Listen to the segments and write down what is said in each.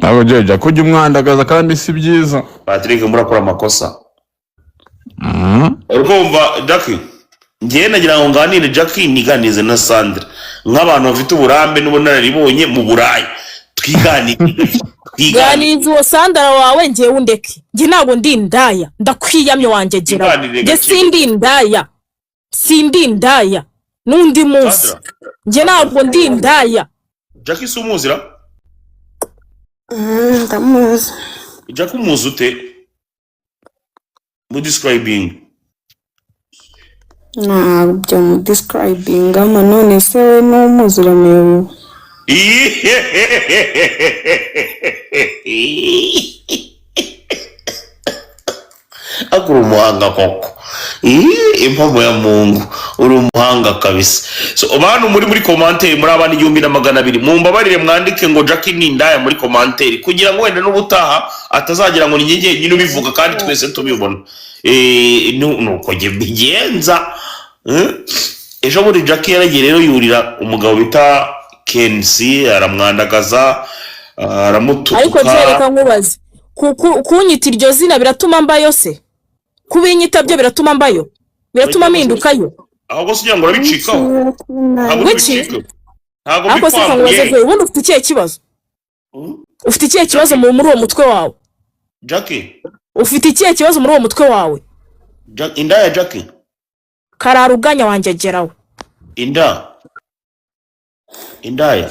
ntabwo jya kujya umwandagaza kandi si byiza. Patrick murakora amakosa. Urumva Jackie ngiye nagira ngo nganire Jackie niganize na Sandra nk'abantu bafite uburambe n'ubunararibonye mu Burayi twiganize uwo Sandra wawe ngiye undeke ngi ntago ndi indaya ndakwiyamye wanjye gira nge sindi indaya n'undi munsi nge ntabwo ndi indaya. Jackie si umuzira? Ndamuzi. Jackie umuzi ute mu describing? Ntabyo mu describing ama none se we n'umuzira mewe. Akuru umuhanga koko. Impamo ya Mungu uri umuhanga kabisa. So abantu muri commentaire muri abandi 1200 mumbabarire mwandike ngo Jackie ni indaya muri commentaire kugira ngo wenda n'ubutaha atazagira ngo ninjye nyine ubivuga kandi twese tubibona. Nuko nge bigenza. Ejo muri Jackie yaragiye rero yurira umugabo bita Kensi aramwandagaza aramutuka. Ariko byereka nkubaze kunyita iryo zina biratuma mbayo se kubinyita byo biratuma mbayo biratuma mpindukayo ahubwo se ngo urabicikaho ntabwo bikwamuye ubundi ufite ikihe kibazo muri uwo mutwe wawe Jackie ufite ikihe kibazo muri uwo mutwe wawe indaya Jackie kararuganya wanjye gerawe indaya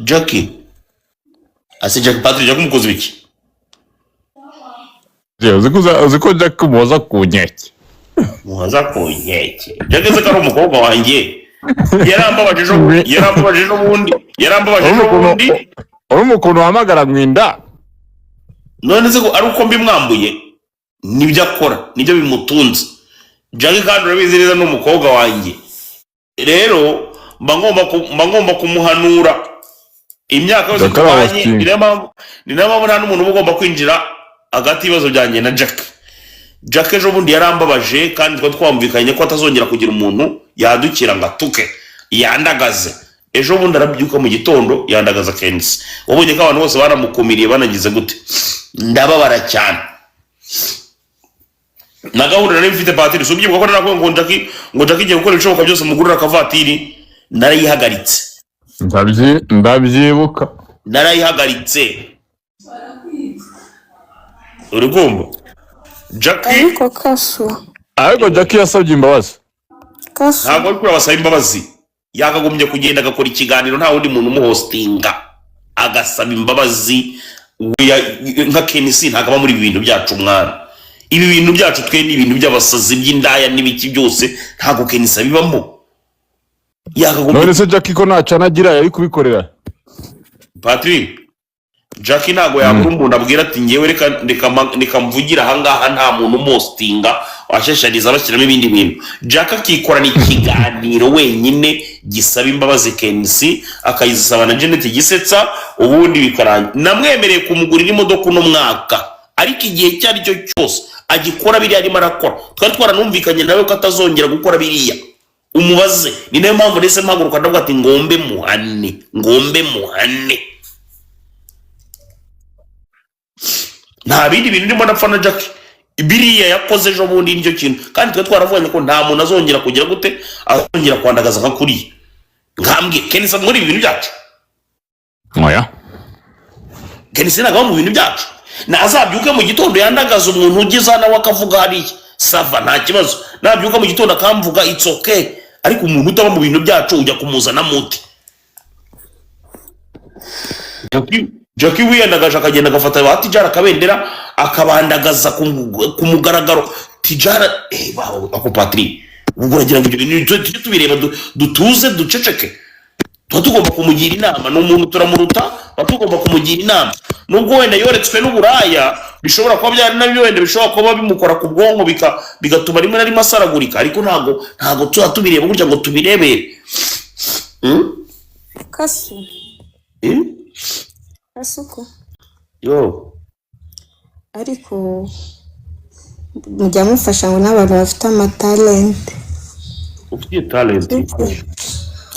Jackie ase Jackie Patrick Jackie umukozi wiki uzi ko Jackie muhoza ku nkeke Jackie se kari umukobwa wanjye yarambabaje n'ubundi uri umukuntu wahamagara mwinda none se ko ari uko mbimwambuye nibyo akora nibyo bimutunze Jackie kandi urabizi neza n'umukobwa wanjye rero mba ngomba kumuhanura imyaka yose twabanye ni nayo nta n'umuntu uba ugomba kwinjira hagati y'ibibazo byanjye na Jackie ejo bundi yarambabaje kandi twumvikanye ko atazongera kugira umuntu yadukira ngo atuke yandagaze. Ejo bundi arabyuka mu gitondo yandagaza Kensi wabonye ko abantu bose baramukumiriye banagize gute ndababara cyane na gahunda nari mfite Patrick subyibuka ko narakwe ngo Jackie igiye gukora ibishoboka byose mugurira akavatiri narayihagaritse ndabyibuka narayihagaritse urugomba Jackie ariko Jackie yasabye imbabazi ntabwo ari kuri abasaba imbabazi yakagombye kugenda agakora ikiganiro nta wundi muntu umuhostinga agasaba imbabazi nka Kenisi ntakaba muri ibintu byacu mwana ibi bintu byacu twe ni ibintu by'abasazi by'indaya n'ibiki byose ntago Kenisi bibamo none se Jackie ko ntacanagira yari kubikorera Patrick Jackie ntago yabura umuntu abwira ati ngewe reka mvugira ahangaha nta muntu umostinga washashariza bashyiramo ibindi bintu Jackie akikorana ikiganiro wenyine gisaba imbabazi Kenisi akayisaba na Janet Gisetsa ubundi bikarangira namwemereye kumugurira imodoka uno mwaka ariko igihe cyari cyo cyose agikora biri arimo arakora twari twaranumvikanye nawe ko atazongera gukora biriya umubaze ni nayo mpamvu ndetse mpaguruka ndavuga ati ngombe muhane nta bindi bintu ndimo napfa na Jackie biriya yakoze ejo bundi nicyo kintu kandi twe twaravuganye ko nta muntu azongera kugira gute azongera kwandagaza nka kuriya ngambwe Kenisi muri ibintu byacu oya Kenisi nagaba mu bintu byacu nazabyuke mu gitondo yandagaza umuntu ugize nawe akavuga hariya sava nta kibazo nabyuka mu gitondo akamvuga it's okay ariko umuntu utaba mu bintu byacu ujya kumuzana muti Jackie wiyandagaje akagenda agafata batijara akabendera akabandagaza ku mugaragaro tijara ako Patrick ubwo uragira ngo ibyo bintu tubireba dutuze duceceke tugomba kumugira inama n'umuntu turamuruta tugomba kumugira inama nubwo wenda yoretswe n'uburaya bishobora kuba byari nabyo wenda bishobora kuba bimukora ku bwonko bigatuma rimwe na rimwe asaragurika ariko ntago tuba tubireba burya ngo tubirebere Kasuko yo ariko mujya mufasha ngo n'abantu bafite amatalent ufite talent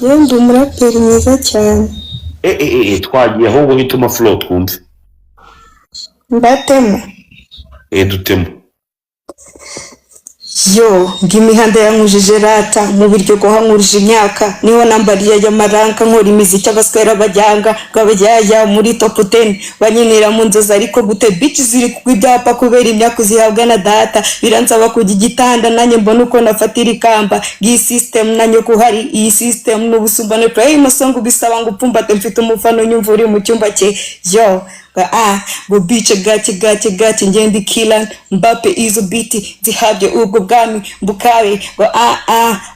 yewe ndi umuraperi mwiza cyane twagiye ahubwo hituma flow twumve ndatemo dutemo yo ngimihanda yankujije rata mu biryo ko hankurije imyaka niho nambariye y'amaranka nkora imiziki abaswera bajyanga ngabajyaya muri top 10 banyinira mu nzozi ariko gute bitch ziri kwibyapa kubera imyaka zihabwa na data biransaba kujya igitanda nanye mbona uko nafatira ikamba gi system nanyo kuhari iyi system n'ubusumbane play masongo bisaba ngo upfumbate mfite umufano nyumva uri mu cyumba cye yo go bice gake ngende killer Mbappe izo biti zihabye ubwo bwami bukabe go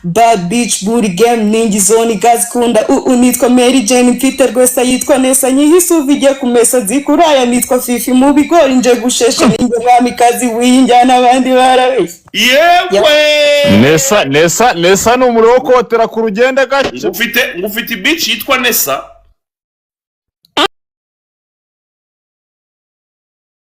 bad bitch booty game ningi zone gaz kunda nitwa Mary Jane mfite rwese yitwa Nesa nyihisuva igiye kumesa zikuraya nitwa Fifi mu bigori nje gusheshe ninge mwami kazi winjyana abandi barabe Nesa ni umurokotera ku rugende gake ngufite bitch yitwa Nesa